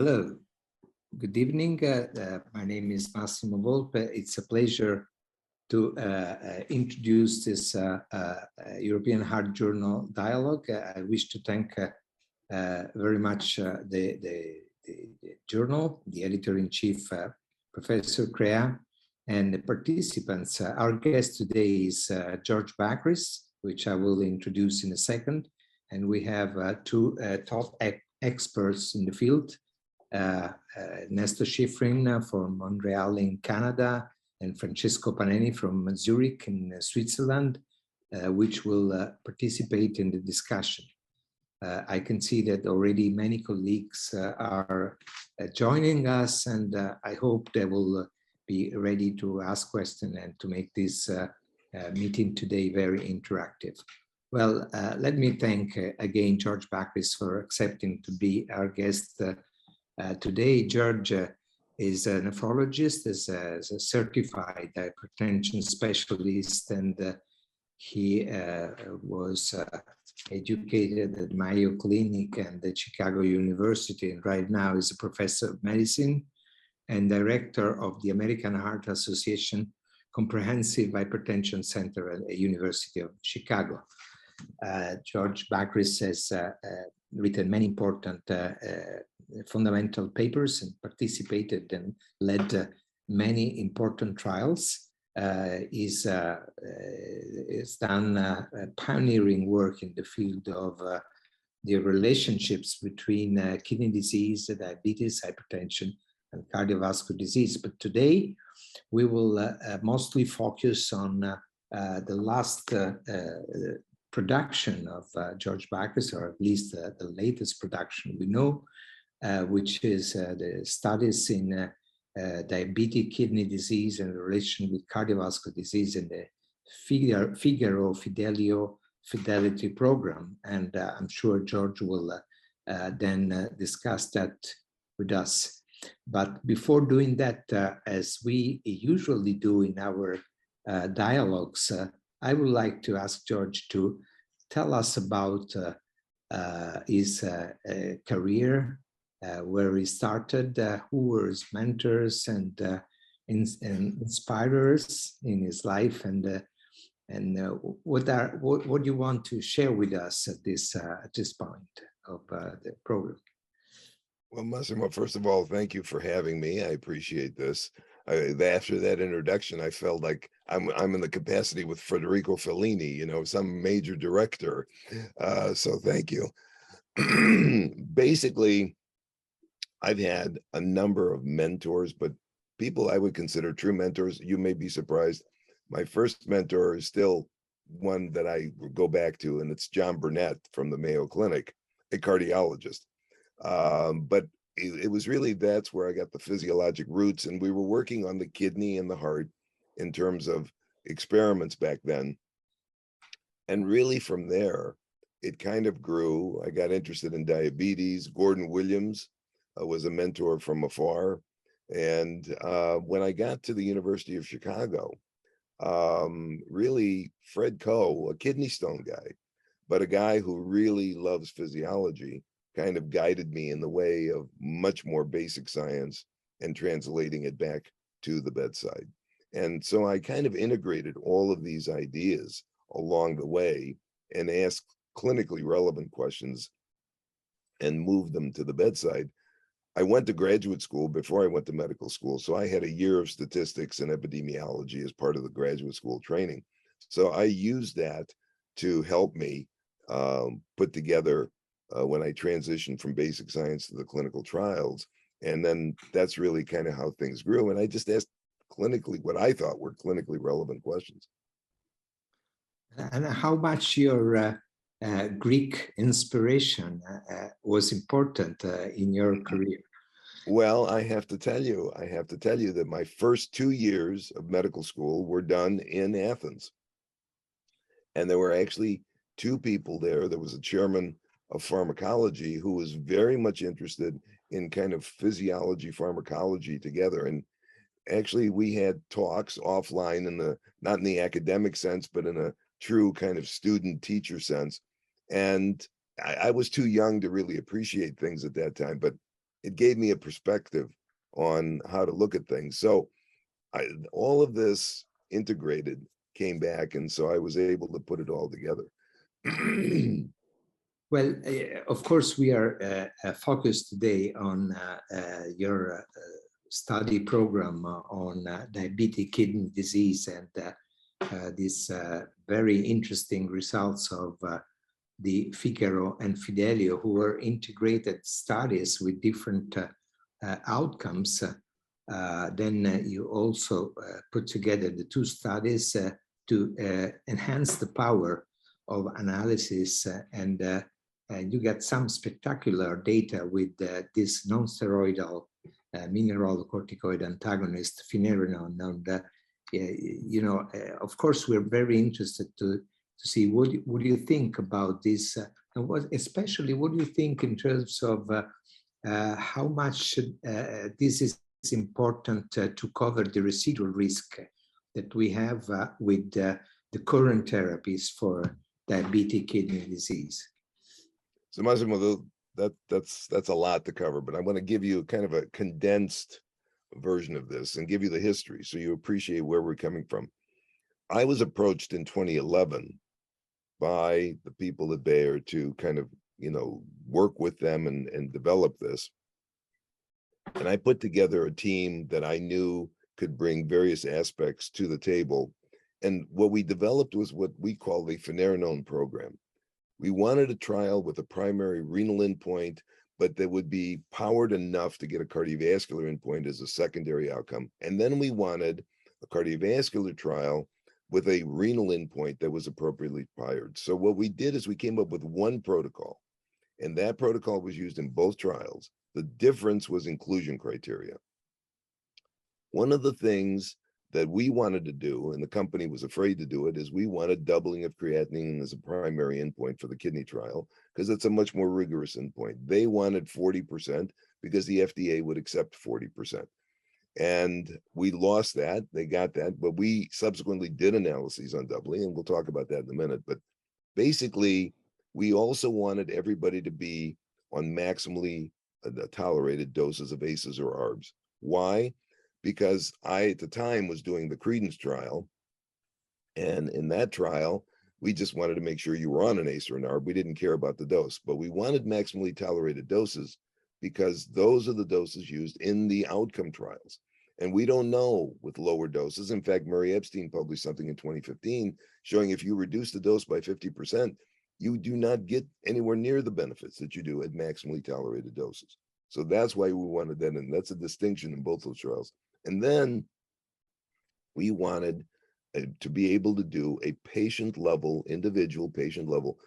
Hello, good evening. My name is Massimo Volpe. It's a pleasure to introduce this European Heart Journal Dialogue. I wish to thank very much the journal, the editor-in-chief, Professor Crea, and the participants. Our guest today is George Bakris, which I will introduce in a second. And we have two top experts in the field, Ernesto Schiffrin from Montreal in Canada and Francesco Paneni from Zurich in Switzerland, which will participate in the discussion. I can see that already many colleagues are joining us, and I hope they will be ready to ask questions and to make this meeting today very interactive. Well, let me thank again George Bakris for accepting to be our guest today. George is a nephrologist, is a certified hypertension specialist, and he was educated at Mayo Clinic and the Chicago University, and right now is a professor of medicine and director of the American Heart Association Comprehensive Hypertension Center at the University of Chicago. George Bakris has written many important fundamental papers and participated and led many important trials. He's done pioneering work in the field of the relationships between kidney disease, diabetes, hypertension, and cardiovascular disease. But today, we will mostly focus on the last production of George Bakris, or at least the latest production we know, which is the studies in diabetic kidney disease and the relation with cardiovascular disease in the Fidelity program. And I'm sure George will then discuss that with us. But before doing that, as we usually do in our dialogues, I would like to ask George to tell us about his career, where he started, who were his mentors and inspirers in his life, and what do you want to share with us at this point of the program? Well, Massimo, first of all, thank you for having me. I appreciate this. After that introduction, I felt like I'm in the capacity with Federico Fellini, you know, some major director. So thank you. Basically, I've had a number of mentors, but people I would consider true mentors. You may be surprised. My first mentor is still one that I go back to, and it's John Burnett from the Mayo Clinic, a cardiologist. But it was really, that's where I got the physiologic roots, and we were working on the kidney and the heart in terms of experiments back then. And really from there, it kind of grew. I got interested in diabetes. Gordon Williams was a mentor from afar. And when I got to the University of Chicago, really Fred Coe, a kidney stone guy, but a guy who really loves physiology, kind of guided me in the way of much more basic science and translating it back to the bedside. And so I kind of integrated all of these ideas along the way and asked clinically relevant questions and moved them to the bedside. I went to graduate school before I went to medical school. So I had a year of statistics and epidemiology as part of the graduate school training. So I used that to help me put together when I transitioned from basic science to the clinical trials. And then that's really kind of how things grew. And I just asked clinically what I thought were clinically relevant questions. And how much your Greek inspiration was important in your career? Well, I have to tell you that my first 2 years of medical school were done in Athens. And there were actually two people there. There was a chairman of pharmacology who was very much interested in kind of physiology, pharmacology together. And actually we had talks offline in the, not in the academic sense, but in a true kind of student teacher sense. And I was too young to really appreciate things at that time, but it gave me a perspective on how to look at things. So all of this integrated came back, and so I was able to put it all together. Well, of course, we are focused today on your study program on diabetic kidney disease and these very interesting results of the Figaro and Fidelio, who were integrated studies with different outcomes. Then you also put together the two studies to enhance the power of analysis, and you got some spectacular data with this non-steroidal mineralocorticoid antagonist, finerenone. And you know, of course, we're very interested to see what do you think about this, and especially what do you think in terms of how much this is important to cover the residual risk that we have with the current therapies for diabetic kidney disease. So Massimo, that's a lot to cover, but I want to give you kind of a condensed version of this and give you the history so you appreciate where we're coming from. I was approached in 2011 by the people at Bayer to kind of, you know, work with them and develop this. And I put together a team that I knew could bring various aspects to the table. And what we developed was what we call the finerenone program. We wanted a trial with a primary renal endpoint, but that would be powered enough to get a cardiovascular endpoint as a secondary outcome. And then we wanted a cardiovascular trial with a renal endpoint that was appropriately powered. So what we did is we came up with one protocol, and that protocol was used in both trials. The difference was inclusion criteria. One of the things that we wanted to do, and the company was afraid to do it, is we wanted doubling of creatinine as a primary endpoint for the kidney trial, because it's a much more rigorous endpoint. They wanted 40% because the FDA would accept 40%. And we lost that, they got that, but we subsequently did analyses on doubling, and we'll talk about that in a minute. But basically, we also wanted everybody to be on maximally tolerated doses of ACEs or ARBs. Why? Because I, at the time, was doing the Credence trial. And in that trial, we just wanted to make sure you were on an ACE or an ARB. We didn't care about the dose, but we wanted maximally tolerated doses because those are the doses used in the outcome trials. And we don't know with lower doses. In fact, Murray Epstein published something in 2015 showing if you reduce the dose by 50%, you do not get anywhere near the benefits that you do at maximally tolerated doses. So that's why we wanted that, and that's a distinction in both those trials. And then we wanted to be able to do a patient level, individual patient level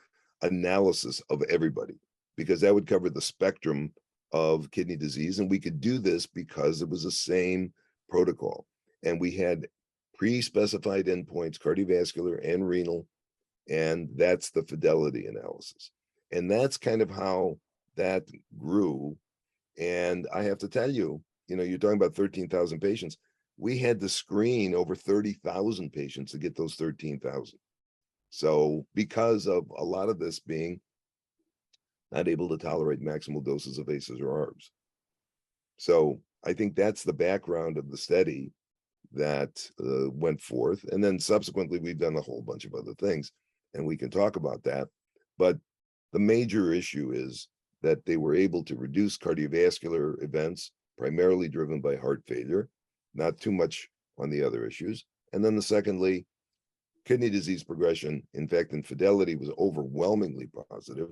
analysis of everybody, because that would cover the spectrum of kidney disease. And we could do this because it was the same protocol. And we had pre-specified endpoints, cardiovascular and renal, and that's the fidelity analysis. And that's kind of how that grew. And I have to tell you, you know, you're talking about 13,000 patients. We had to screen over 30,000 patients to get those 13,000. So because of a lot of this being not able to tolerate maximal doses of ACEs or ARBs. So I think that's the background of the study that went forth. And then subsequently, we've done a whole bunch of other things, and we can talk about that. But the major issue is that they were able to reduce cardiovascular events, primarily driven by heart failure, not too much on the other issues. And then secondly, kidney disease progression, in fact, in fidelity was overwhelmingly positive.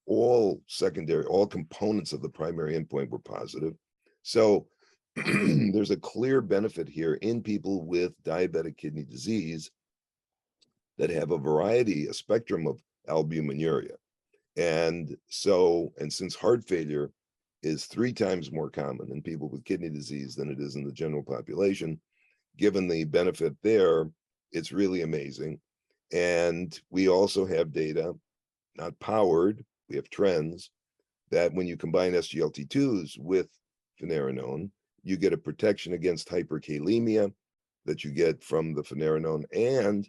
All secondary, all components of the primary endpoint were positive. So there's a clear benefit here in people with diabetic kidney disease that have a variety, a spectrum of albuminuria. And so, and since heart failure is 3 times more common in people with kidney disease than it is in the general population, given the benefit there, it's really amazing. And we also have data, not powered, we have trends, that when you combine SGLT2s with finerenone, you get a protection against hyperkalemia that you get from the finerenone, and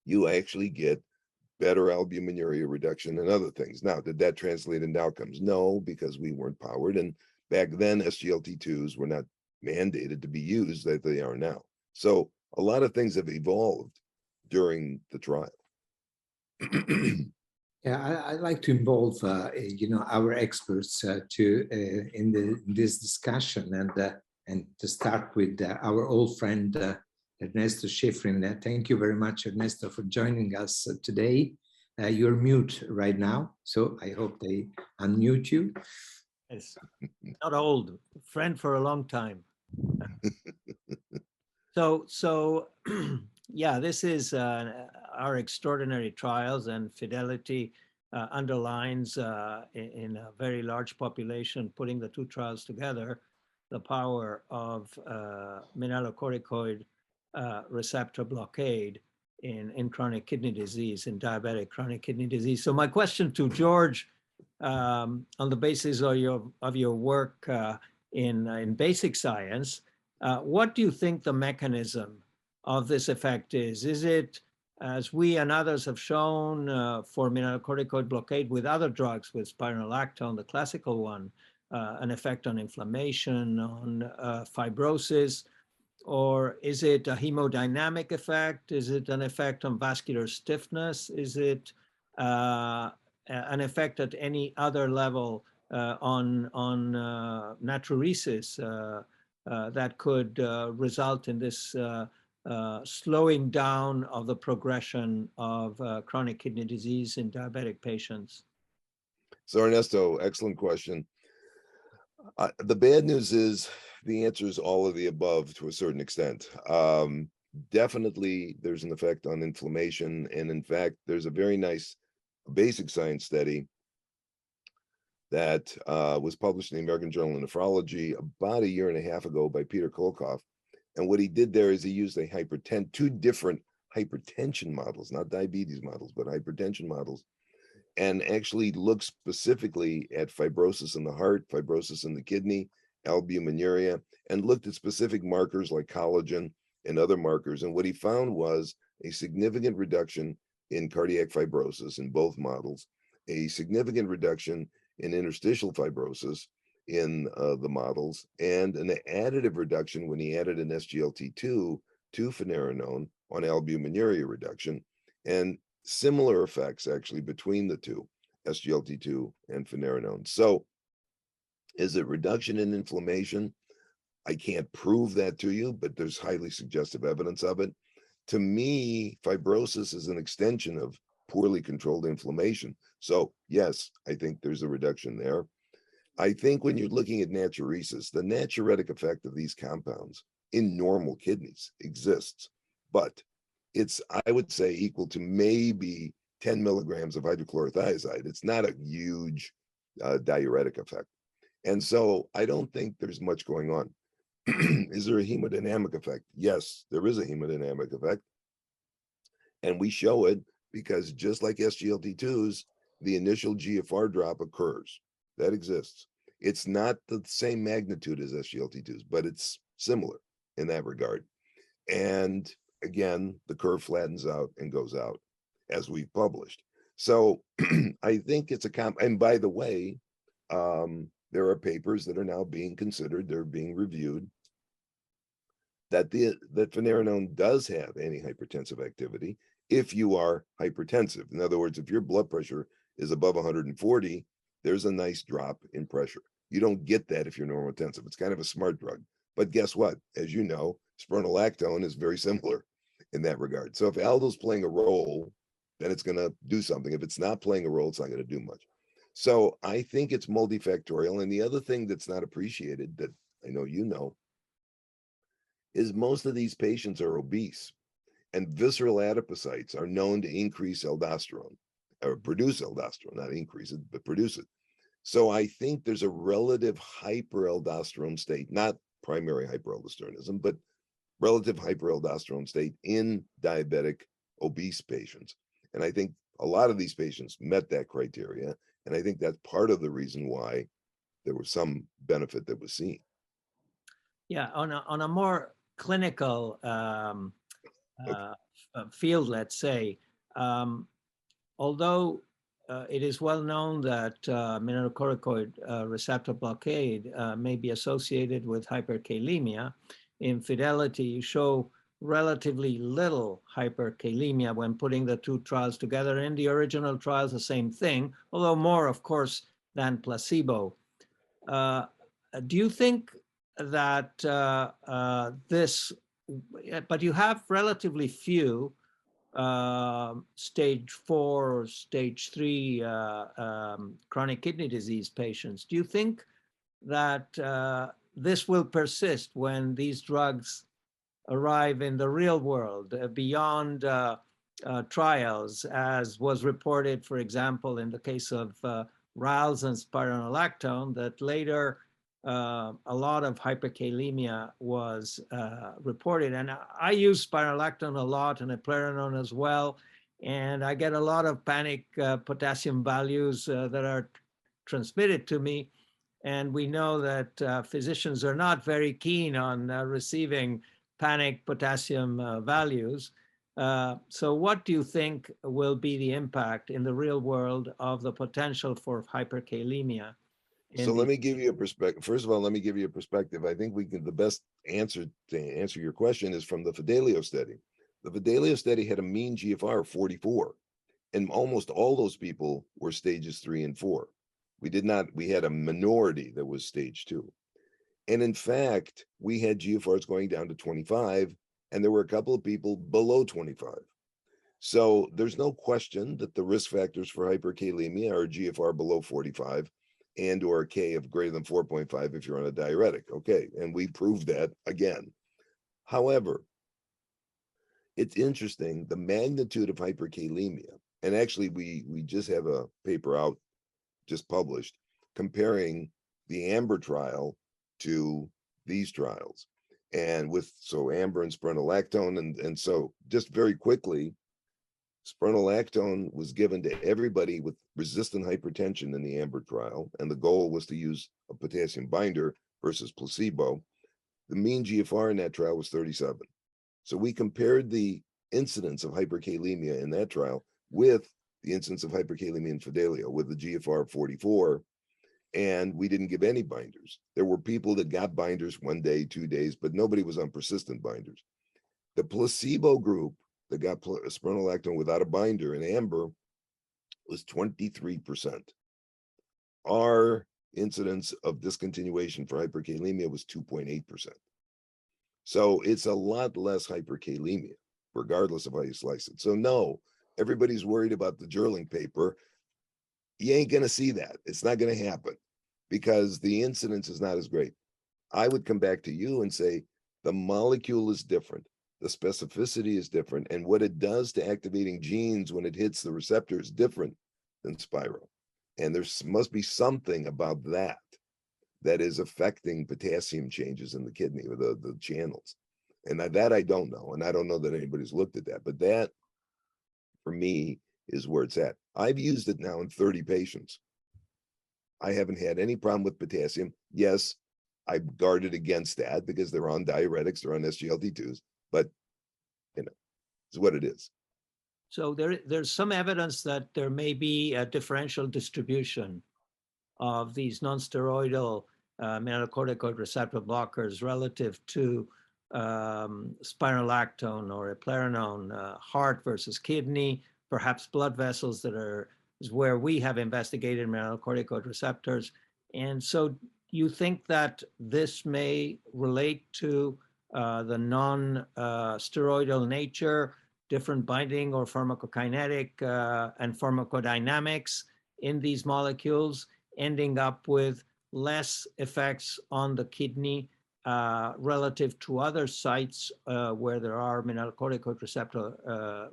you actually get better albuminuria reduction and other things. Now, did that translate into outcomes? No, because we weren't powered. And back then, SGLT2s were not mandated to be used that they are now. So a lot of things have evolved during the trial. Yeah, I like to involve, our experts in this discussion, and to start with our old friend Ernesto Schiffrin. Thank you very much, Ernesto, for joining us today. You're mute right now, so I hope they unmute you. Yes, not old, friend for a long time. So yeah, this is our extraordinary trials, and Fidelity underlines in a very large population, putting the two trials together, the power of mineralocorticoid receptor blockade in chronic kidney disease, in diabetic chronic kidney disease. So my question to George, on the basis of your work in basic science, what do you think the mechanism of this effect is? Is it, as we and others have shown for mineralocorticoid blockade with other drugs, with spironolactone, the classical one, an effect on inflammation, on fibrosis? Or is it a hemodynamic effect? Is it an effect on vascular stiffness? Is it an effect at any other level on natriuresis that could result in this slowing down of the progression of chronic kidney disease in diabetic patients? So Ernesto, excellent question. The bad news is the answer is all of the above to a certain extent. Definitely there's an effect on inflammation. And in fact, there's a very nice basic science study that was published in the American Journal of Nephrology about 1.5 years ago by Peter Kolkoff. And what he did there is he used two different hypertension models, not diabetes models, but hypertension models, and actually looked specifically at fibrosis in the heart, fibrosis in the kidney, albuminuria, and looked at specific markers like collagen and other markers. And what he found was a significant reduction in cardiac fibrosis in both models, a significant reduction in interstitial fibrosis in the models, and an additive reduction when he added an SGLT2 to finerenone on albuminuria reduction, and similar effects actually between the two, SGLT2 and finerenone. So is it reduction in inflammation? I can't prove that to you, but there's highly suggestive evidence of it. To me, fibrosis is an extension of poorly controlled inflammation. So yes, I think there's a reduction there. I think when you're looking at natriuresis, the natriuretic effect of these compounds in normal kidneys exists, but it's, I would say, equal to maybe 10 milligrams of hydrochlorothiazide. It's not a huge diuretic effect. And so I don't think there's much going on. Is there a hemodynamic effect? Yes, there is a hemodynamic effect. And we show it because just like SGLT2s, the initial GFR drop occurs. That exists. It's not the same magnitude as SGLT2s, but it's similar in that regard. And again, the curve flattens out and goes out, as we've published. So I think it's and by the way, there are papers that are now being considered, they're being reviewed, that finerenone does have antihypertensive activity if you are hypertensive. In other words, if your blood pressure is above 140, there's a nice drop in pressure. You don't get that if you're normotensive. It's kind of a smart drug. But guess what? As you know, spironolactone is very similar in that regard. So if aldo's playing a role, then it's going to do something. If it's not playing a role, it's not going to do much. So I think it's multifactorial. And the other thing that's not appreciated, that I know you know, is most of these patients are obese, and visceral adipocytes are known to increase aldosterone, or produce aldosterone, not increase it, but produce it. So I think there's a relative hyperaldosterone state, not primary hyperaldosteronism, but relative hyperaldosterone state in diabetic obese patients. And I think a lot of these patients met that criteria. And I think that's part of the reason why there was some benefit that was seen. Yeah, on a more clinical field, let's say, although it is well known that mineralocorticoid receptor blockade may be associated with hyperkalemia, in Fidelity you show relatively little hyperkalemia when putting the two trials together. In the original trials, the same thing, although more, of course, than placebo. Do you think that but you have relatively few stage 4 or stage 3 chronic kidney disease patients. Do you think that this will persist when these drugs arrive in the real world beyond trials, as was reported, for example, in the case of RALS and spironolactone, that later a lot of hyperkalemia was reported. And I use spironolactone a lot and eplerenone as well. And I get a lot of panic potassium values that are transmitted to me. And we know that physicians are not very keen on receiving panic potassium values. So what do you think will be the impact in the real world of the potential for hyperkalemia? So let me give you a perspective. First of all, let me give you a perspective. I think the best answer to answer your question is from the Fidelio study. The Fidelio study had a mean GFR of 44, and almost all those people were stages 3 and 4. We had a minority that was stage 2. And in fact, we had GFRs going down to 25, and there were a couple of people below 25. So there's no question that the risk factors for hyperkalemia are GFR below 45 and or a K of greater than 4.5 if you're on a diuretic. Okay, and we proved that again. However, it's interesting, the magnitude of hyperkalemia, and actually we just have a paper out, just published, comparing the AMBER trial to these trials. And so AMBER and spironolactone, and so just very quickly, spironolactone was given to everybody with resistant hypertension in the AMBER trial, and the goal was to use a potassium binder versus placebo. The mean GFR in that trial was 37. So we compared the incidence of hyperkalemia in that trial with the incidence of hyperkalemia in Fidelio with the GFR of 44, and we didn't give any binders. There were people that got binders 1 day, 2 days, but nobody was on persistent binders. The placebo group that got spironolactone without a binder in AMBER was 23%. Our incidence of discontinuation for hyperkalemia was 2.8%. So it's a lot less hyperkalemia, regardless of how you slice it. So no, everybody's worried about the Gerling paper. You ain't going to see that. It's not going to happen because the incidence is not as great. I would come back to you and say the molecule is different. The specificity is different. And what it does to activating genes when it hits the receptor is different than Spiro. And there must be something about that that is affecting potassium changes in the kidney or the channels. And that I don't know. And I don't know that anybody's looked at that. But that, for me, is where it's at. I've used it now in 30 patients. I haven't had any problem with potassium. Yes, I've guarded against that because they're on diuretics, they're on SGLT2s, but it's what it is. So there's some evidence that there may be a differential distribution of these non-steroidal mineralocorticoid receptor blockers relative to spironolactone or eplerenone, heart versus kidney, perhaps blood vessels is where we have investigated mineralocorticoid receptors. And so you think that this may relate to the non-steroidal nature, different binding or pharmacokinetic and pharmacodynamics in these molecules, ending up with less effects on the kidney relative to other sites where there are mineralocorticoid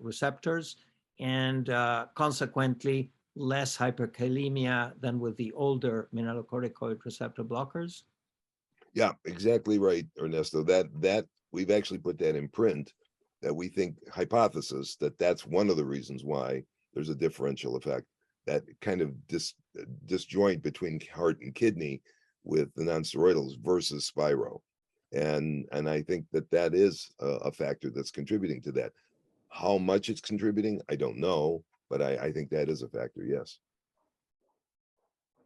receptors, and consequently less hyperkalemia than with the older mineralocorticoid receptor blockers? Yeah, exactly right, Ernesto. That we've actually put that in print, that we think hypothesis that's one of the reasons why there's a differential effect, that kind of disjoint between heart and kidney with the nonsteroidals versus Spiro. And I think that is a factor that's contributing to that. How much it's contributing, I don't know. But I think that is a factor, yes.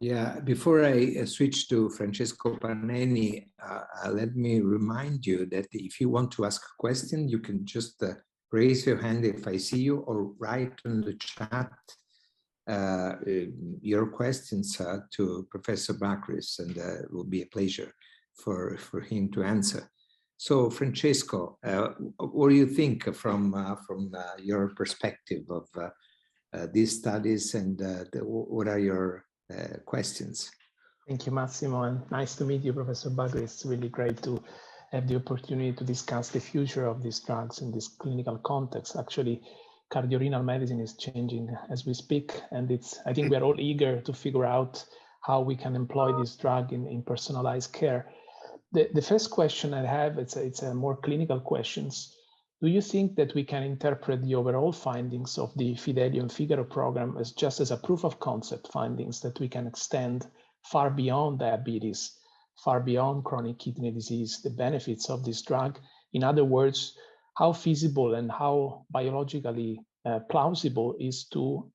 Yeah, before I switch to Francesco Paneni, let me remind you that if you want to ask a question, you can just raise your hand if I see you, or write in the chat your questions to Professor Bakris, and it will be a pleasure for him to answer. So, Francesco, what do you think from your perspective of these studies, and what are your questions? Thank you, Massimo, and nice to meet you, Professor Bakris. It's really great to have the opportunity to discuss the future of these drugs in this clinical context. Actually, cardiorenal medicine is changing as we speak, and I think we are all eager to figure out how we can employ this drug in personalized care. The first question I have, it's a more clinical questions. Do you think that we can interpret the overall findings of the Fidelio and Figaro program as just as a proof of concept findings that we can extend far beyond diabetes, far beyond chronic kidney disease, the benefits of this drug? In other words, how feasible and how biologically plausible is to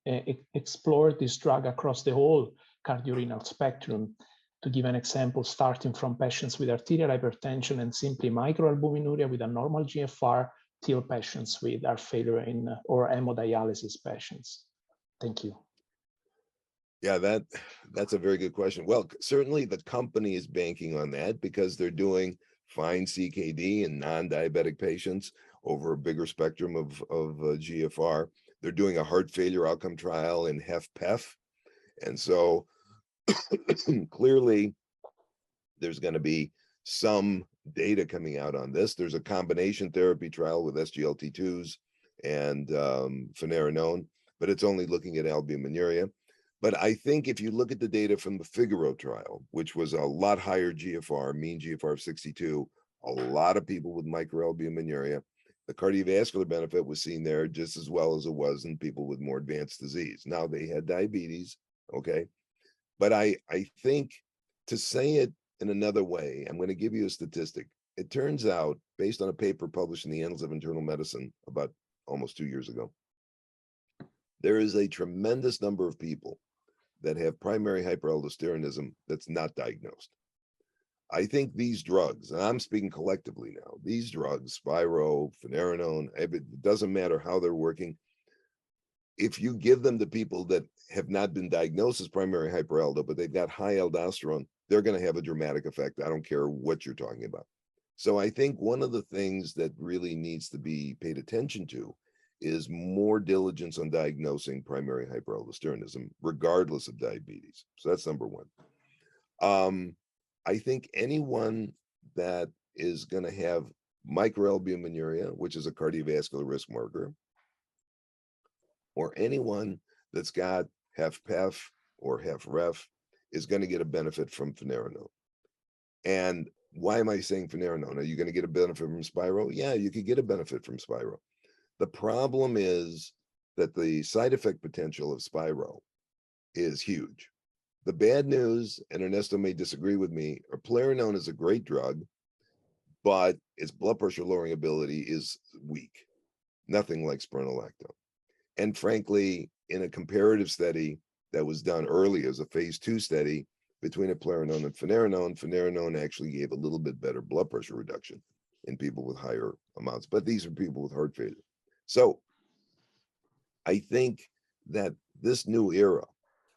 explore this drug across the whole cardiorenal spectrum? To give an example, starting from patients with arterial hypertension and simply microalbuminuria with a normal GFR, till patients with heart failure or hemodialysis patients. Thank you. Yeah, that's a very good question. Well, certainly the company is banking on that because they're doing fine CKD in non-diabetic patients over a bigger spectrum of GFR. They're doing a heart failure outcome trial in HFpEF. And so clearly there's going to be some data coming out on this. There's a combination therapy trial with SGLT2s and finerenone, but it's only looking at albuminuria. But I think if you look at the data from the Figaro trial, which was a lot higher GFR, mean GFR of 62, a lot of people with microalbuminuria, the cardiovascular benefit was seen there just as well as it was in people with more advanced disease. Now they had diabetes, okay? But I think, to say it in another way, I'm going to give you a statistic. It turns out, based on a paper published in the Annals of Internal Medicine about almost 2 years ago, there is a tremendous number of people that have primary hyperaldosteronism that's not diagnosed. I think these drugs, and I'm speaking collectively now, these drugs, Spiro, finerenone, it doesn't matter how they're working. If you give them to people that have not been diagnosed as primary hyperaldo, but they've got high aldosterone, they're going to have a dramatic effect. I don't care what you're talking about. So I think one of the things that really needs to be paid attention to is more diligence on diagnosing primary hyperaldosteronism, regardless of diabetes. So that's number one. I think anyone that is going to have microalbuminuria, which is a cardiovascular risk marker, or anyone that's got HFpEF or HFrEF is going to get a benefit from finerenone. And why am I saying finerenone? Are you going to get a benefit from Spiro? Yeah, you could get a benefit from Spiro. The problem is that the side effect potential of Spiro is huge. The bad news, and Ernesto may disagree with me, eplerenone is a great drug, but its blood pressure lowering ability is weak. Nothing like spironolactone. And frankly, in a comparative study that was done early as a phase 2 study between eplerenone and finerenone actually gave a little bit better blood pressure reduction in people with higher amounts, but these are people with heart failure. So I think that this new era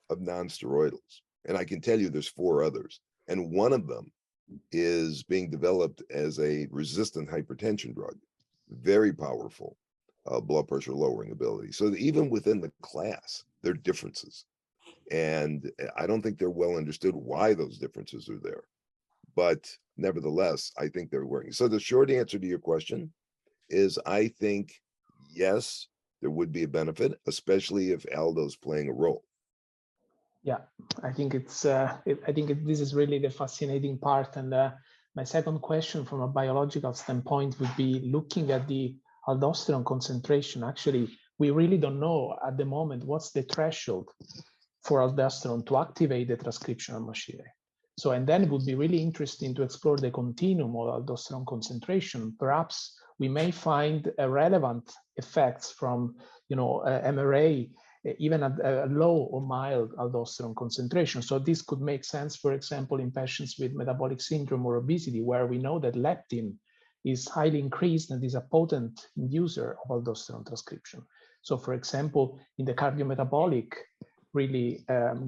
of non-steroidals, and I can tell you there's 4 others, and one of them is being developed as a resistant hypertension drug, very powerful blood pressure lowering ability. So that even within the class, there are differences. And I don't think they're well understood why those differences are there. But nevertheless, I think they're working. So the short answer to your question is, I think, yes, there would be a benefit, especially if Aldo's playing a role. Yeah, I think this is really the fascinating part. And my second question from a biological standpoint would be looking at the aldosterone concentration. Actually, we really don't know at the moment what's the threshold for aldosterone to activate the transcriptional machinery. So, and then it would be really interesting to explore the continuum of aldosterone concentration. Perhaps we may find relevant effects from, MRA even at a low or mild aldosterone concentration. So this could make sense, for example, in patients with metabolic syndrome or obesity, where we know that leptin is highly increased and is a potent inducer of aldosterone transcription. So for example, in the cardiometabolic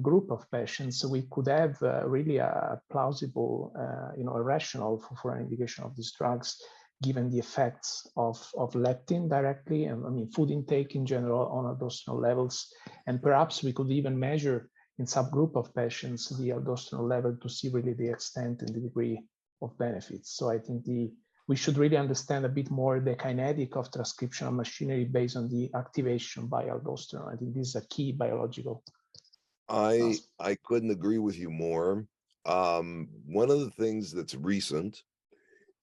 group of patients, we could have really a plausible, a rationale for an indication of these drugs, given the effects of leptin directly, and I mean food intake in general on aldosterone levels. And perhaps we could even measure in subgroup of patients the aldosterone level to see really the extent and the degree of benefits. So I think we should really understand a bit more the kinetic of transcriptional machinery based on the activation by aldosterone. I think this is a key biological. I couldn't agree with you more. One of the things that's recent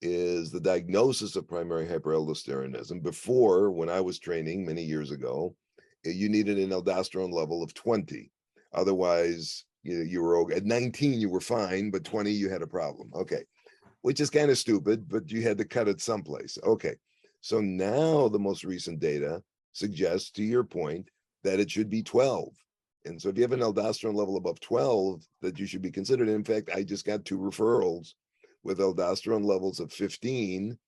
is the diagnosis of primary hyperaldosteronism. Before, when I was training many years ago, you needed an aldosterone level of 20. Otherwise, you were at 19, you were fine, but 20, you had a problem. Okay, which is kind of stupid, but you had to cut it someplace. Okay, so now the most recent data suggests, to your point, that it should be 12. And so if you have an aldosterone level above 12, that you should be considered. In fact, I just got 2 referrals with aldosterone levels of 15,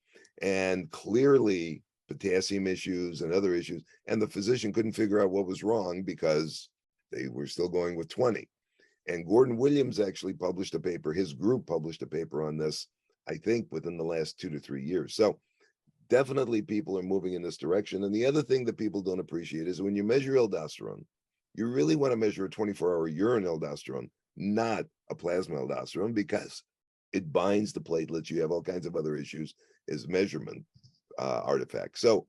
and clearly potassium issues and other issues. And the physician couldn't figure out what was wrong because they were still going with 20. And Gordon Williams actually published a paper, his group published a paper on this, I think within the last 2 to 3 years. So definitely people are moving in this direction. And the other thing that people don't appreciate is when you measure aldosterone, you really want to measure a 24-hour urine aldosterone, not a plasma aldosterone, because it binds the platelets. You have all kinds of other issues as measurement artifacts. So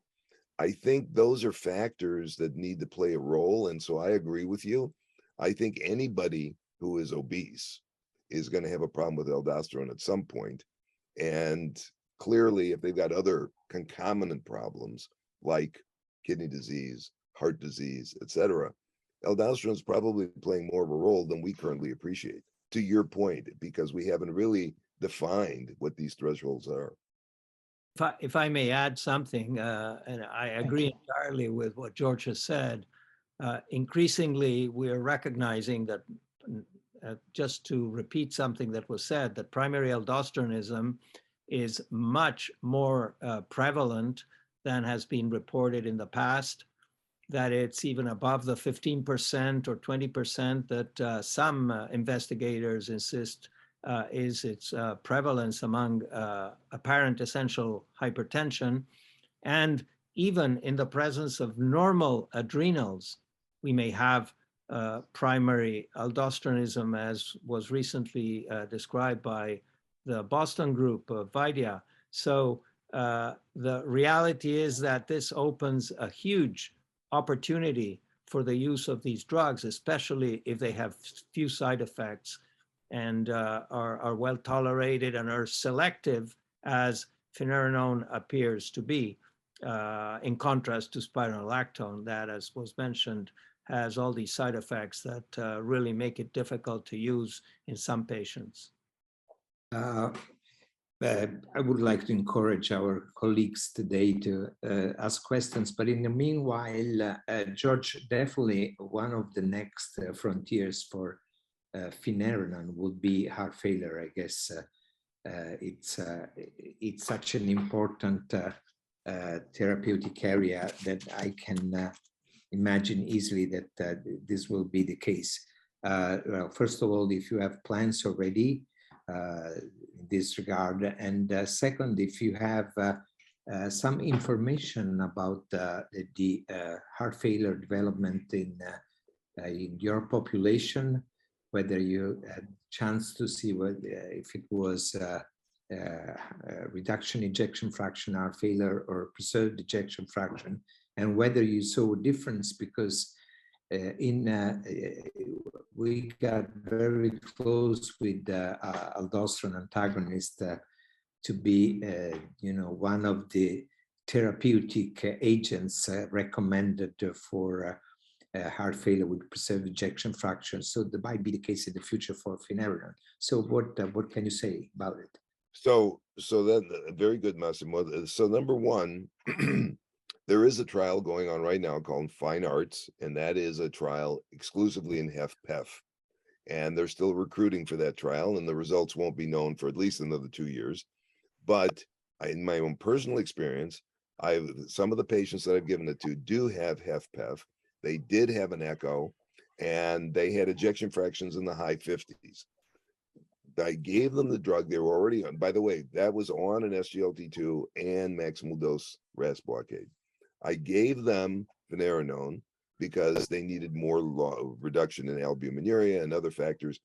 I think those are factors that need to play a role. And so I agree with you. I think anybody who is obese is going to have a problem with aldosterone at some point. And clearly, if they've got other concomitant problems like kidney disease, heart disease, etc., aldosterone is probably playing more of a role than we currently appreciate, to your point, because we haven't really defined what these thresholds are. If I may add something, and I agree entirely with what George has said, increasingly we are recognizing that, just to repeat something that was said, that primary aldosteronism is much more prevalent than has been reported in the past, that it's even above the 15% or 20% that some investigators insist is its prevalence among apparent essential hypertension. And even in the presence of normal adrenals, we may have primary aldosteronism, as was recently described by the Boston group of Vaidya. So the reality is that this opens a huge opportunity for the use of these drugs, especially if they have few side effects and are well tolerated and are selective, as finerenone appears to be, in contrast to spironolactone, that, as was mentioned, has all these side effects that really make it difficult to use in some patients. I would like to encourage our colleagues today to ask questions, but in the meanwhile, George, definitely one of the next frontiers for finerenone would be heart failure. I guess it's such an important therapeutic area that I can imagine easily that this will be the case. Well, first of all, if you have plans already in this regard, and second, if you have some information about the heart failure development in your population, whether you had a chance to see if it was reduction ejection fraction heart failure or preserved ejection fraction, and whether you saw a difference, because we got very close with aldosterone antagonist to be, one of the therapeutic agents recommended for heart failure with preserved ejection fraction. So that might be the case in the future for finerenone. So what can you say about it? So that very good, Massimo. So number one, There is a trial going on right now called Fine Arts, and that is a trial exclusively in HFpEF. And they're still recruiting for that trial, and the results won't be known for at least another 2 years. But in my own personal experience, some of the patients that I've given it to do have HFpEF. They did have an echo, and they had ejection fractions in the high 50s. I gave them the drug they were already on. By the way, that was on an SGLT2 and maximal dose RAS blockade. I gave them finerenone because they needed more reduction in albuminuria and other factors.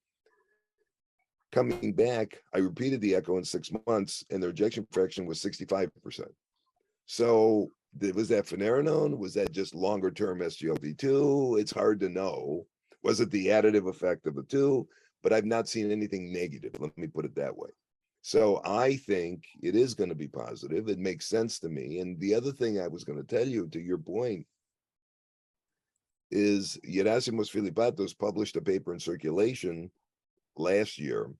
Coming back, I repeated the echo in 6 months, and their ejection fraction was 65%. So was that finerenone? Was that just longer term SGLT2? It's hard to know. Was it the additive effect of the two? But I've not seen anything negative. Let me put it that way. So I think it is going to be positive. It makes sense to me. And the other thing I was going to tell you, to your point, is Gerasimos Filipatos published a paper in Circulation last year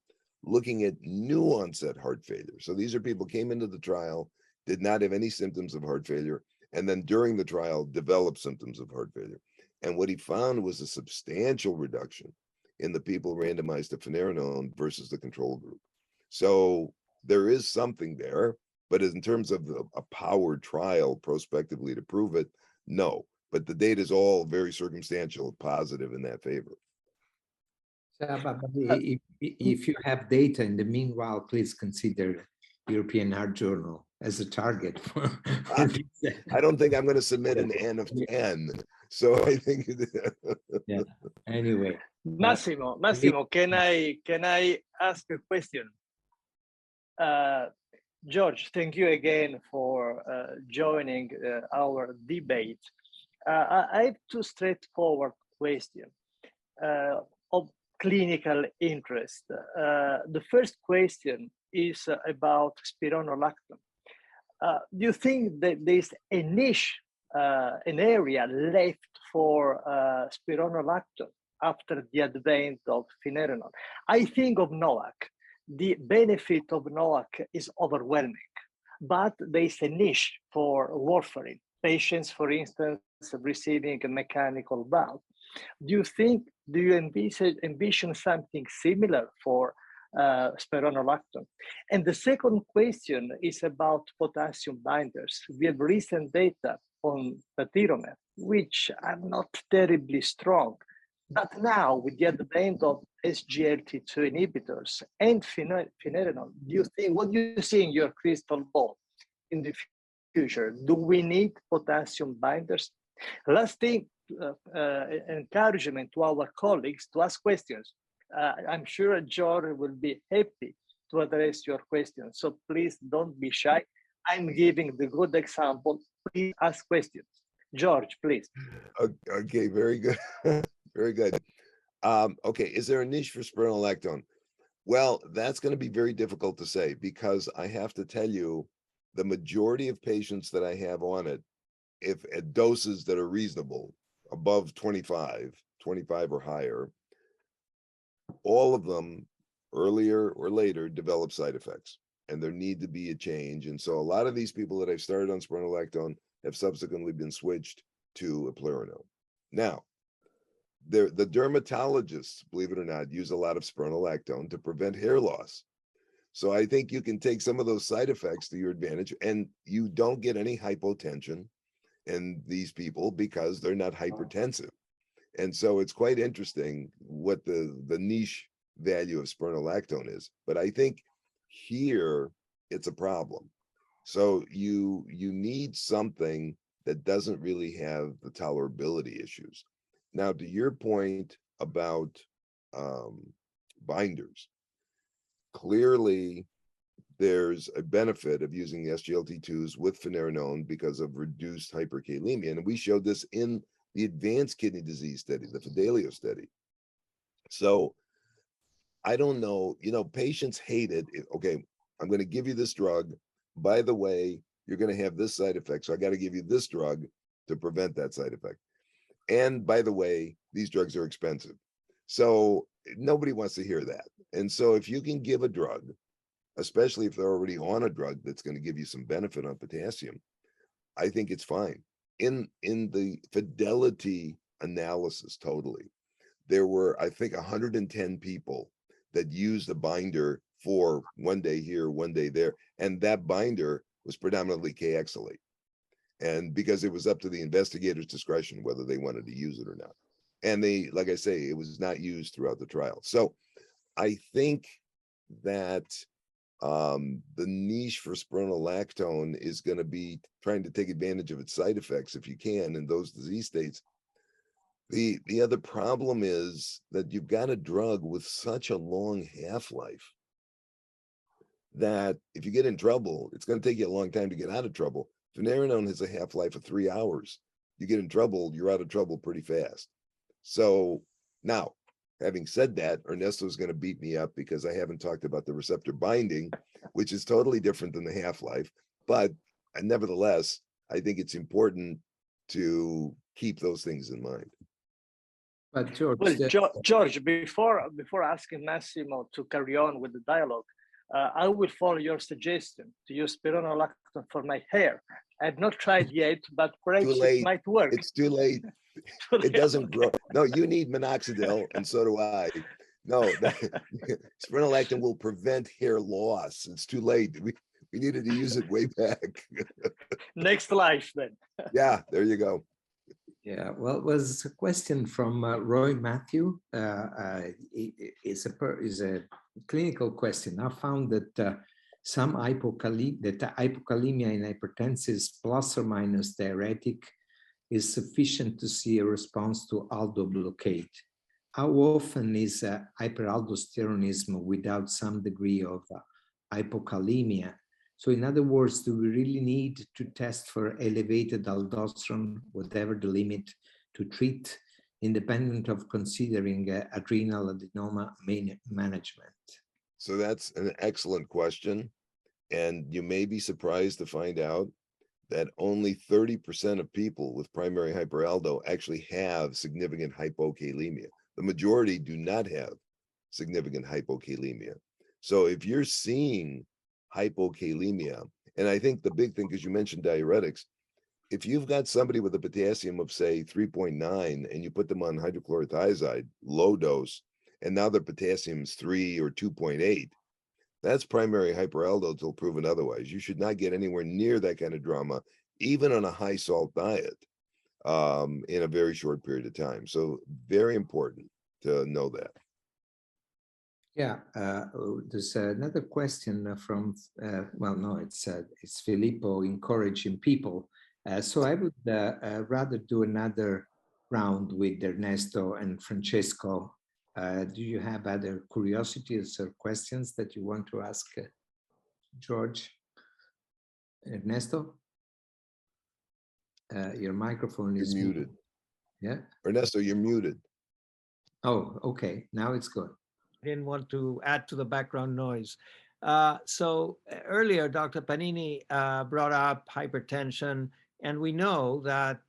looking at new onset heart failure. So these are people came into the trial, did not have any symptoms of heart failure, and then during the trial developed symptoms of heart failure. And what he found was a substantial reduction in the people randomized to finerenone versus the control group. So there is something there, but in terms of a powered trial prospectively to prove it, no. But the data is all very circumstantial, positive in that favor. But if you have data in the meanwhile, please consider European Heart Journal as a target for this. I don't think I'm going to submit an N of 10. So I think yeah. Anyway. Massimo, can I ask a question? George, thank you again for joining our debate. I have two straightforward questions of clinical interest. The first question is about spironolactone. Do you think that there's a niche, an area left for spironolactone after the advent of finerenone? I think of NOAC. The benefit of NOAC is overwhelming, but there is a niche for warfarin. Patients, for instance, receiving a mechanical valve. Do you envision something similar for spironolactone? And the second question is about potassium binders. We have recent data on patiromer, which are not terribly strong. But now, with the advent of SGLT2 inhibitors and finerenone, what do you see in your crystal ball in the future? Do we need potassium binders? Last thing, encouragement to our colleagues to ask questions. I'm sure George will be happy to address your questions. So please don't be shy. I'm giving the good example. Please ask questions. George, please. Okay, very good. Very good. Okay, is there a niche for spironolactone? Well, that's going to be very difficult to say because I have to tell you, the majority of patients that I have on it, if at doses that are reasonable, above 25 or higher, all of them earlier or later develop side effects, and there need to be a change. And so a lot of these people that I've started on spironolactone have subsequently been switched to eplerenone. Now, the dermatologists, believe it or not, use a lot of spironolactone to prevent hair loss. So I think you can take some of those side effects to your advantage, and you don't get any hypotension in these people because they're not hypertensive. And so it's quite interesting what the niche value of spironolactone is. But I think here it's a problem. So you need something that doesn't really have the tolerability issues. Now, to your point about binders, clearly there's a benefit of using the SGLT2s with finerenone because of reduced hyperkalemia. And we showed this in the advanced kidney disease study, the Fidelio study. So I don't know, patients hate it. Okay, I'm going to give you this drug. By the way, you're going to have this side effect. So I got to give you this drug to prevent that side effect. And by the way, these drugs are expensive. So nobody wants to hear that. And so if you can give a drug, especially if they're already on a drug that's going to give you some benefit on potassium, I think it's fine. in the fidelity analysis totally, there were, I think, 110 people that used a binder for one day here, one day there. And that binder was predominantly K-exolate. And because it was up to the investigator's discretion whether they wanted to use it or not. And they, like I say, it was not used throughout the trial. So I think that the niche for spironolactone is going to be trying to take advantage of its side effects if you can in those disease states. The other problem is that you've got a drug with such a long half-life that if you get in trouble, it's going to take you a long time to get out of trouble. Finerenone has a half-life of 3 hours. You get in trouble, you're out of trouble pretty fast. So now, having said that, Ernesto is going to beat me up because I haven't talked about the receptor binding, which is totally different than the half-life. But nevertheless, I think it's important to keep those things in mind. But George, well, George, before asking Massimo to carry on with the dialogue, I will follow your suggestion to use spironolactone for my hair. I've not tried yet, but perhaps it might work. It's too late. It doesn't grow. No, you need minoxidil, and so do I. No, spironolactone will prevent hair loss. It's too late. We needed to use it way back. Next life, then. Yeah, there you go. Yeah, well, it was a question from Roy Matthew. It's a clinical question. I found that some hypokalemia in hypertensive plus or minus diuretic is sufficient to see a response to aldo blockade. How often is hyperaldosteronism without some degree of hypokalemia? So in other words, do we really need to test for elevated aldosterone, whatever the limit, to treat, independent of considering adrenal adenoma management? So that's an excellent question. And you may be surprised to find out that only 30% of people with primary hyperaldo actually have significant hypokalemia. The majority do not have significant hypokalemia. So if you're seeing hypokalemia, and I think the big thing, because you mentioned diuretics, if you've got somebody with a potassium of say 3.9 and you put them on hydrochlorothiazide, low dose, and now their potassium is 3 or 2.8, that's primary hyperaldo till proven otherwise. You should not get anywhere near that kind of drama, even on a high salt diet, in a very short period of time. So very important to know that. Yeah, there's another question from, well, no, it's Filippo encouraging people. So I would rather do another round with Ernesto and Francesco. Do you have other curiosities or questions that you want to ask George? Ernesto? Your microphone is muted. Yeah? Ernesto, you're muted. Oh, okay, now it's good. Didn't want to add to the background noise. So earlier, Dr. Paneni brought up hypertension, and we know that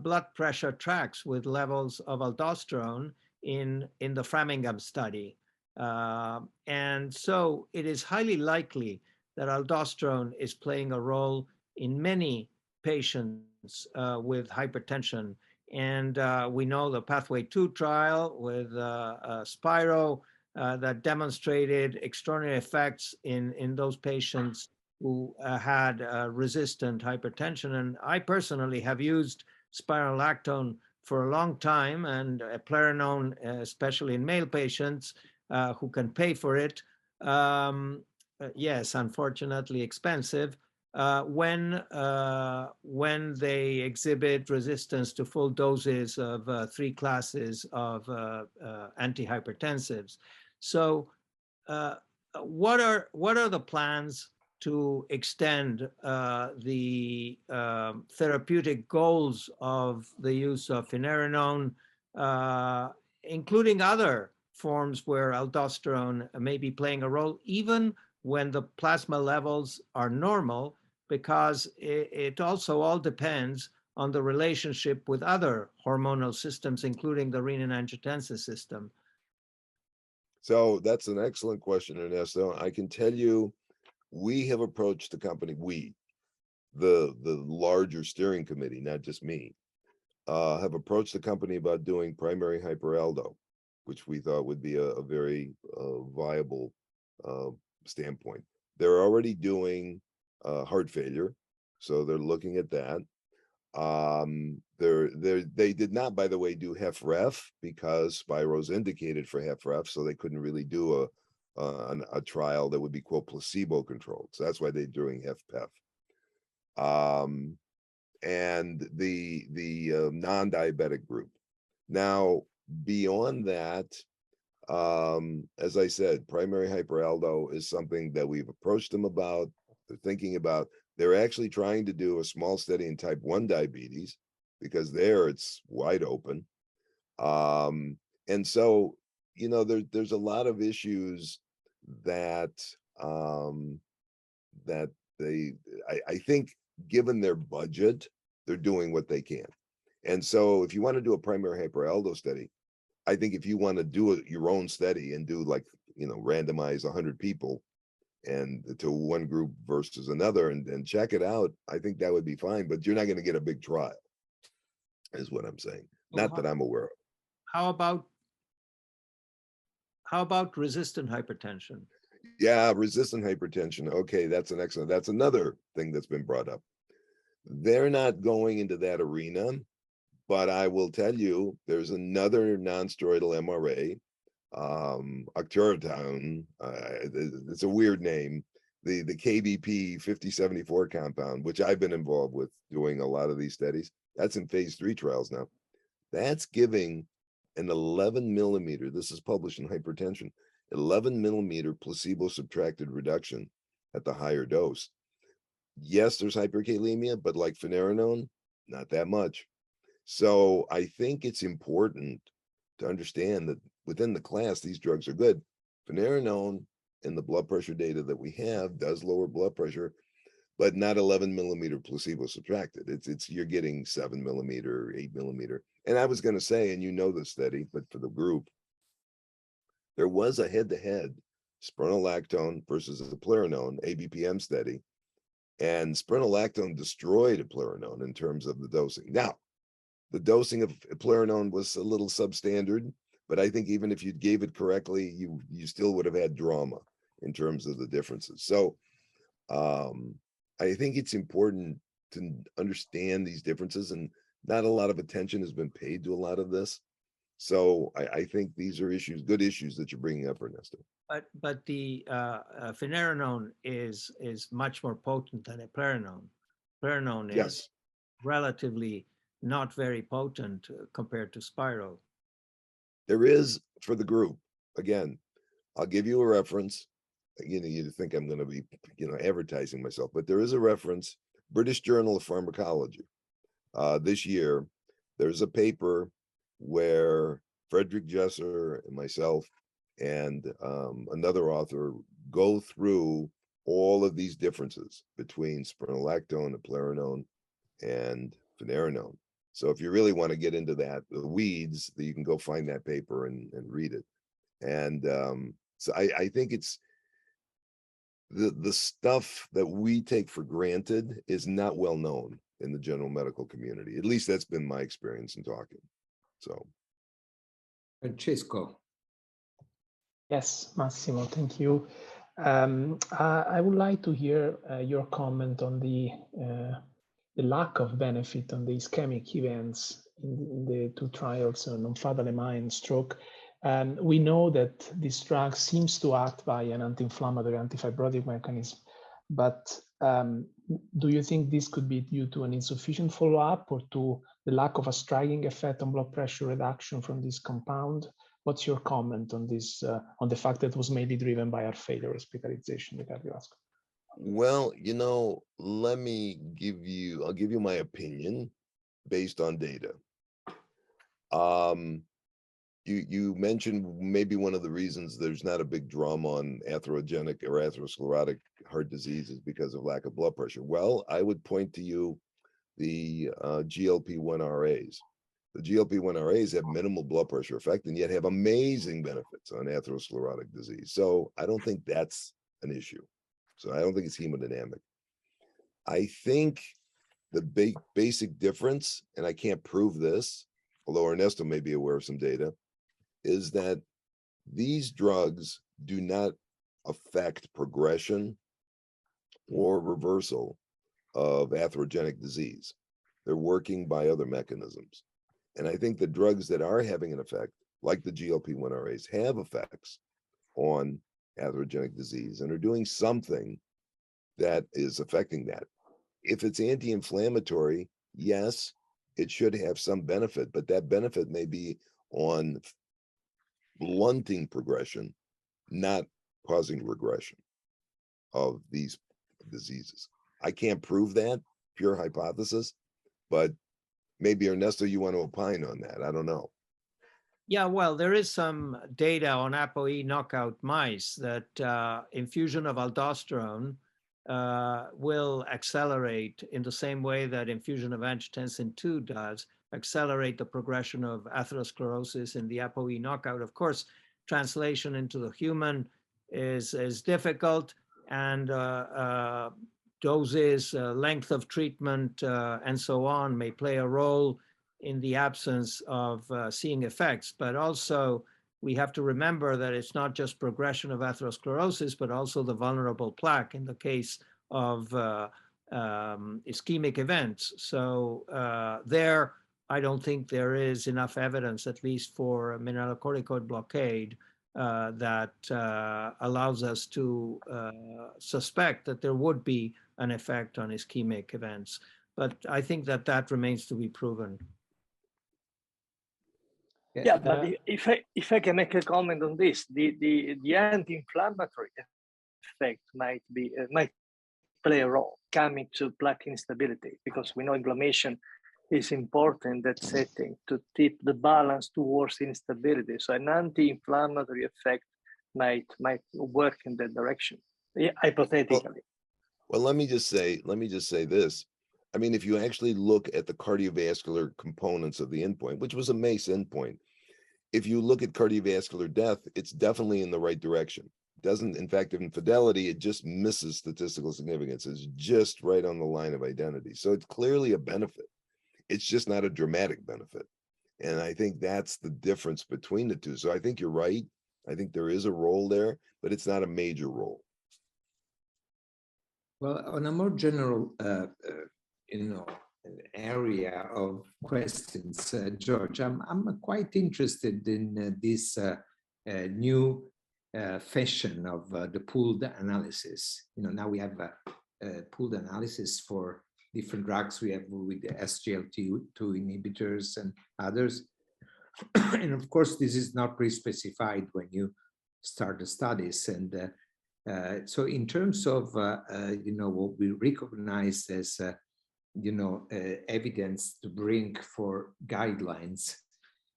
blood pressure tracks with levels of aldosterone in the Framingham study. And so it is highly likely that aldosterone is playing a role in many patients with hypertension. And we know the Pathway 2 trial with Spiro that demonstrated extraordinary effects in those patients who had resistant hypertension. And I personally have used spironolactone for a long time, and eplerenone, especially in male patients who can pay for it. Yes, unfortunately expensive. When they exhibit resistance to full doses of 3 classes of antihypertensives. So what are the plans to extend the therapeutic goals of the use of finerenone, including other forms where aldosterone may be playing a role, even when the plasma levels are normal, because it also all depends on the relationship with other hormonal systems, including the renin-angiotensin system? So that's an excellent question, Ernesto. I can tell you, we have approached the company, the larger steering committee, not just me, have approached the company about doing primary hyperaldo, which we thought would be a very viable standpoint. They're already doing heart failure, so they're looking at that. They did not, by the way, do HFrEF because Spiro's indicated for HFrEF, so they couldn't really do a trial that would be quote placebo controlled. So that's why they're doing HFpEF. And the non-diabetic group. Now, beyond that, as I said, primary hyperaldo is something that we've approached them about. They're thinking about. They're actually trying to do a small study in type 1 diabetes because there it's wide open. And so, you know, there's a lot of issues that that I think given their budget, they're doing what they can. And so if you want to do a primary hyperaldo study, I think if you want to do your own study and do like, you know, randomize 100 people and to one group versus another and check it out, I think that would be fine, but you're not going to get a big trial is what I'm saying. Not that I'm aware of. How about resistant hypertension? Yeah, resistant hypertension. Okay, that's an excellent, that's another thing that's been brought up. They're not going into that arena, but I will tell you, there's another non-steroidal MRA, octreotide, it's a weird name, the KBP 5074 compound, which I've been involved with doing a lot of these studies. That's in phase 3 trials now. That's giving an 11 millimeter, this is published in Hypertension, 11 millimeter placebo subtracted reduction at the higher dose. Yes, there's hyperkalemia, but like finerenone, not that much. So I think it's important to understand that within the class, these drugs are good. Finerenone in the blood pressure data that we have does lower blood pressure, but not 11 millimeter placebo subtracted. It's you're getting 7 millimeter, 8 millimeter. And I was going to say, and you know the study, but for the group, there was a head-to-head spironolactone versus eplerenone ABPM study, and spironolactone destroyed eplerenone in terms of the dosing. Now, the dosing of eplerenone was a little substandard, but I think even if you gave it correctly, you still would have had drama in terms of the differences. So I think it's important to understand these differences, and not a lot of attention has been paid to a lot of this. So I think these are issues, good issues that you're bringing up, Ernesto. But the finerenone is much more potent than eplerenone. Eplerenone is relatively not very potent compared to Spiro. There is for the group. Again, I'll give you a reference. You know, you think I'm going to be, you know, advertising myself, but there is a reference. British Journal of Pharmacology. This year, there's a paper where Frederick Jesser and myself and another author go through all of these differences between spironolactone, eplerenone, and finerenone. So if you really want to get into that, the weeds, you can go find that paper and read it. And so I think it's the stuff that we take for granted is not well known in the general medical community. At least that's been my experience in talking. So, Francesco. Yes, Massimo, thank you. I would like to hear your comment on the lack of benefit on the ischemic events in the two trials, non-fatal MI and stroke. We know that this drug seems to act by an anti-inflammatory, antifibrotic mechanism, but do you think this could be due to an insufficient follow-up or to the lack of a striking effect on blood pressure reduction from this compound? What's your comment on this, on the fact that it was mainly driven by heart failure hospitalization, the cardiovascular? well, you know, I'll give you my opinion based on data. You mentioned maybe one of the reasons there's not a big drama on atherogenic or atherosclerotic heart disease is because of lack of blood pressure. Well, I would point to you the GLP-1 RAs. The GLP-1 RAs have minimal blood pressure effect and yet have amazing benefits on atherosclerotic disease. So I don't think that's an issue. So I don't think it's hemodynamic. I think the basic difference, and I can't prove this, although Ernesto may be aware of some data, is that these drugs do not affect progression or reversal of atherogenic disease. They're working by other mechanisms. And I think the drugs that are having an effect, like the GLP-1RAs, have effects on atherogenic disease and are doing something that is affecting that. If it's anti-inflammatory, yes, it should have some benefit, but that benefit may be on blunting progression, not causing regression of these diseases. I can't prove that, pure hypothesis, but maybe Ernesto, you want to opine on that. I don't know. Yeah, well, there is some data on ApoE knockout mice that infusion of aldosterone will accelerate in the same way that infusion of angiotensin II does, accelerate the progression of atherosclerosis in the ApoE knockout. Of course, translation into the human is difficult, and doses, length of treatment, and so on may play a role in the absence of seeing effects. But also, we have to remember that it's not just progression of atherosclerosis, but also the vulnerable plaque in the case of ischemic events. So there, I don't think there is enough evidence, at least for mineralocorticoid blockade, that allows us to suspect that there would be an effect on ischemic events. But I think that that remains to be proven. Yeah, but if I can make a comment on this, the anti-inflammatory effect might play a role coming to plaque instability, because we know inflammation is important in that setting to tip the balance towards instability. So an anti-inflammatory effect might work in that direction, hypothetically. Well, let me just say this. I mean, if you actually look at the cardiovascular components of the endpoint, which was a MACE endpoint, if you look at cardiovascular death, it's definitely in the right direction. Doesn't, in fact, in fidelity, it just misses statistical significance. It's just right on the line of identity. So it's clearly a benefit. It's just not a dramatic benefit. And I think that's the difference between the two. So I think you're right. I think there is a role there, but it's not a major role. Well, on a more general, area of questions, George, I'm quite interested in this new fashion of the pooled analysis. Now we have pooled analysis for different drugs we have with the SGLT2 inhibitors and others. And of course, this is not pre-specified when you start the studies. And so in terms of, what we recognize as, evidence to bring for guidelines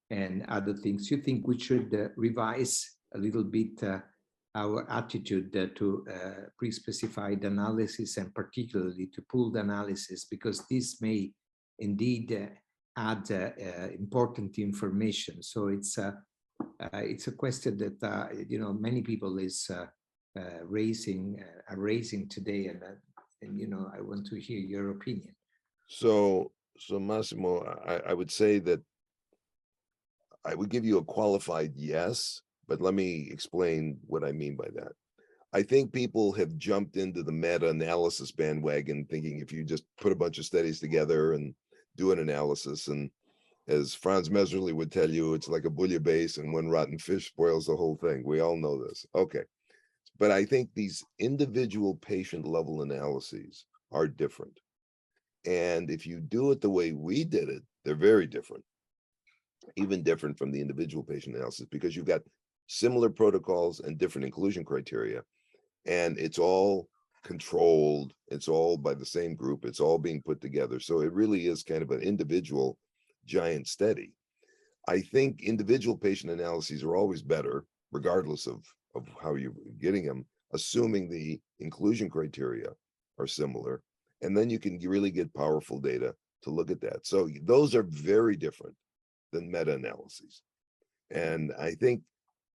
and other things, you think we should revise a little bit our attitude to pre-specified analysis, and particularly to pooled analysis, because this may indeed add important information. So it's a question that many people are raising today, and I want to hear your opinion. So Massimo, I would say that I would give you a qualified yes, but let me explain what I mean by that. I think people have jumped into the meta-analysis bandwagon, thinking if you just put a bunch of studies together and do an analysis, and as Franz Messerly would tell you, it's like a bouillabaisse and one rotten fish spoils the whole thing. We all know this. Okay. But I think these individual patient level analyses are different. And if you do it the way we did it, they're very different, even different from the individual patient analysis, because you've got similar protocols and different inclusion criteria, and it's all controlled. It's all by the same group. It's all being put together. So it really is kind of an individual giant study. I think individual patient analyses are always better, regardless of how you're getting them, assuming the inclusion criteria are similar. And then you can really get powerful data to look at that. So those are very different than meta-analyses. And I think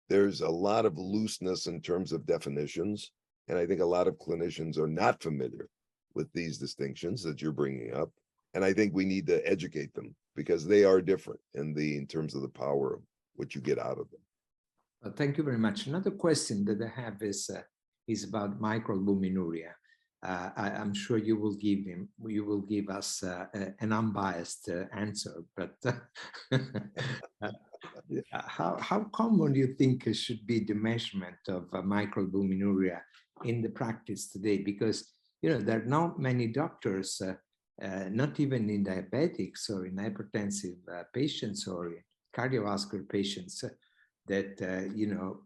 there's a lot of looseness in terms of definitions. And I think a lot of clinicians are not familiar with these distinctions that you're bringing up. And I think we need to educate them because they are different in terms of the power of what you get out of them. Well, thank you very much. Another question that I have is about microalbuminuria. I'm sure you will give us an unbiased answer, but how common do you think should be the measurement of microalbuminuria in the practice today? Because there are not many doctors, not even in diabetics or in hypertensive patients or in cardiovascular patients that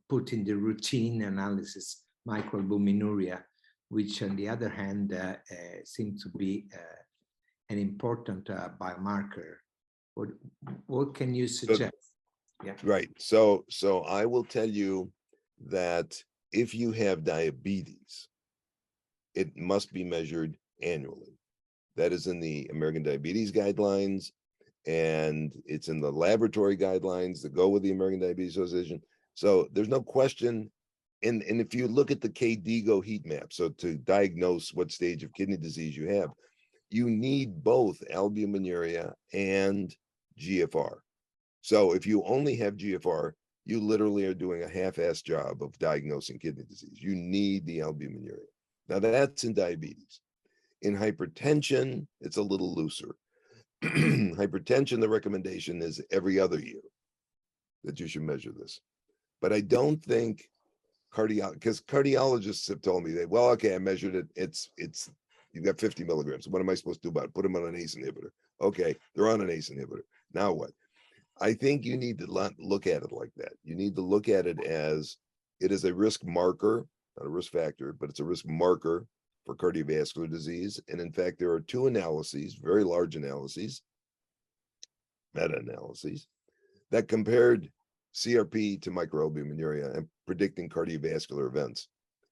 put in the routine analysis microalbuminuria, which on the other hand seems to be an important biomarker. What can you suggest? Yeah. Right. So I will tell you that if you have diabetes, it must be measured annually. That is in the American Diabetes Guidelines, and it's in the laboratory guidelines that go with the American Diabetes Association. So there's no question. And if you look at the KDIGO heat map, so to diagnose what stage of kidney disease you have, you need both albuminuria and GFR. So if you only have GFR, you literally are doing a half-assed job of diagnosing kidney disease. You need the albuminuria. Now that's in diabetes. In hypertension, it's a little looser. Hypertension, the recommendation is every other year that you should measure this. But I don't think because cardiologists have told me that, well, okay, I measured it. It's you've got 50 milligrams. What am I supposed to do about it? Put them on an ACE inhibitor. Okay, they're on an ACE inhibitor. Now what? I think you need to look at it like that. You need to look at it as it is a risk marker, not a risk factor, but it's a risk marker for cardiovascular disease. And in fact, there are two analyses, very large analyses, meta-analyses, that compared CRP to microalbuminuria and predicting cardiovascular events.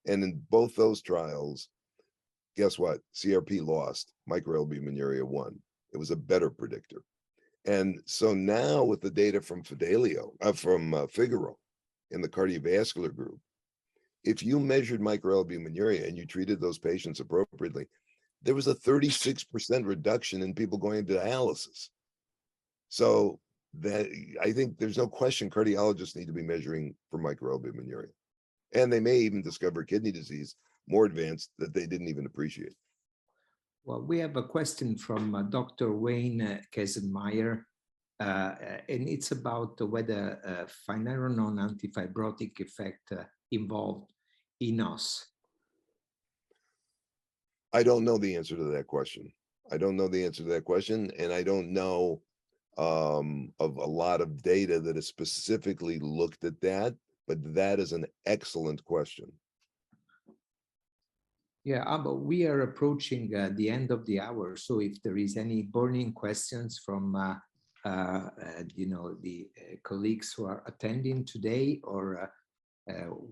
And in both those trials, guess what? CRP lost, microalbuminuria won. It was a better predictor. And so now with the data from Figaro in the cardiovascular group, if you measured microalbuminuria and you treated those patients appropriately, there was a 36% reduction in people going into dialysis. So that I think there's no question cardiologists need to be measuring for microalbuminuria. And they may even discover kidney disease more advanced that they didn't even appreciate. Well, we have a question from Dr. Wayne Kesenmeyer, and it's about whether finerenone antifibrotic effect involved in us. I don't know the answer to that question. I don't know the answer to that question, and I don't know of a lot of data that has specifically looked at that, but that is an excellent question. Yeah, but we are approaching the end of the hour. So if there is any burning questions from, the colleagues who are attending today, or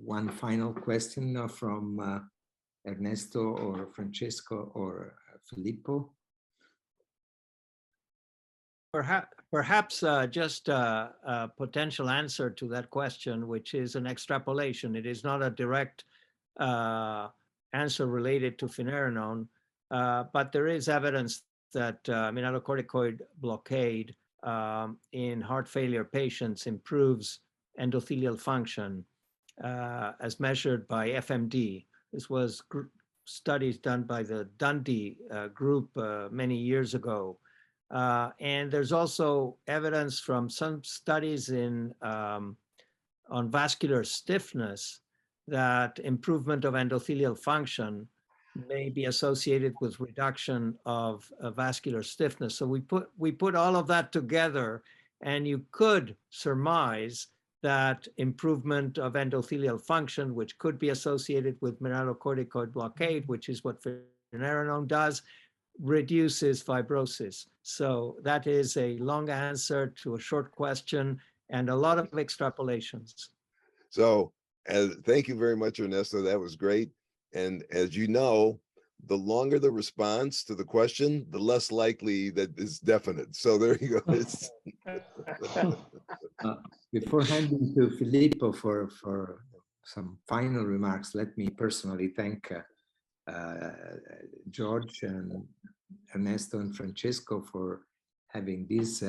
one final question from Ernesto or Francesco or Filippo. Perhaps just a potential answer to that question, which is an extrapolation. It is not a direct answer related to finerenone, but there is evidence that mineralocorticoid blockade in heart failure patients improves endothelial function as measured by FMD. This was studies done by the Dundee group many years ago. And there's also evidence from some studies on vascular stiffness that improvement of endothelial function may be associated with reduction of vascular stiffness. So we put all of that together, and you could surmise that improvement of endothelial function, which could be associated with mineralocorticoid blockade, which is what finerenone does, reduces fibrosis. So that is a long answer to a short question and a lot of extrapolations. So thank you very much, Ernesto. That was great. And as you know, the longer the response to the question, the less likely that is definite. So there you go. Before handing to Filippo for some final remarks, let me personally thank George and Ernesto and Francesco for having this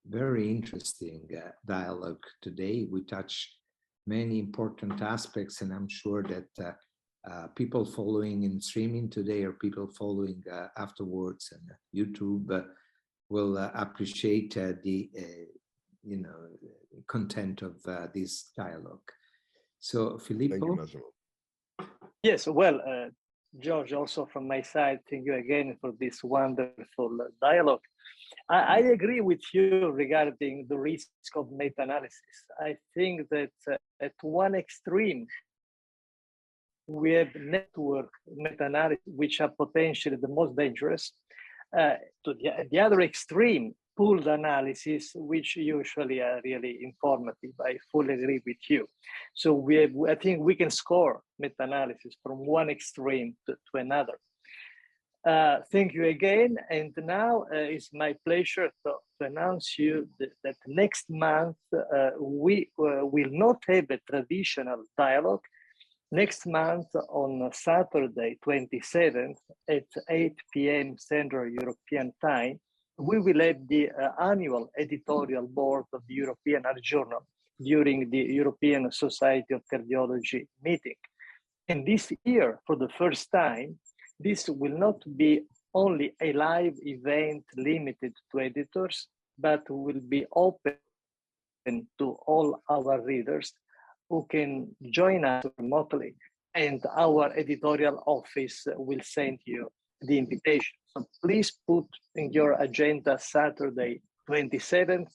very interesting dialogue today. We touch many important aspects, and I'm sure that people following in streaming today or people following afterwards and YouTube will appreciate the content of this dialogue. So, Filippo. Thank you, Massimo. Yes, well, George, also from my side, thank you again for this wonderful dialogue. I agree with you regarding the risk of meta-analysis. I think that at one extreme, we have network meta-analysis, which are potentially the most dangerous. To the other extreme, pooled analysis, which usually are really informative. I fully agree with you. So I think we can score meta-analysis from one extreme to another. Thank you again. And now it's my pleasure to announce you that next month we will not have a traditional dialogue. Next month on Saturday, 27th at 8 p.m. Central European Time, we will have the annual editorial board of the European Heart Journal during the European Society of Cardiology meeting. And this year, for the first time, this will not be only a live event limited to editors, but will be open to all our readers who can join us remotely, and our editorial office will send you the invitation. So please put in your agenda Saturday, 27th,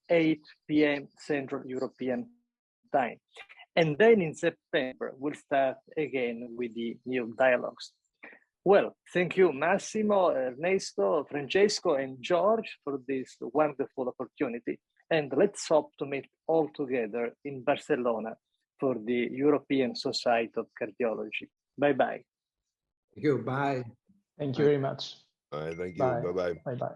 8 p.m. Central European Time. And then in September, we'll start again with the new dialogues. Well, thank you, Massimo, Ernesto, Francesco, and George for this wonderful opportunity. And let's hope to meet all together in Barcelona for the European Society of Cardiology. Bye-bye. Thank you. Bye. Thank you very much. All right, thank you. Bye. Bye-bye. Bye-bye.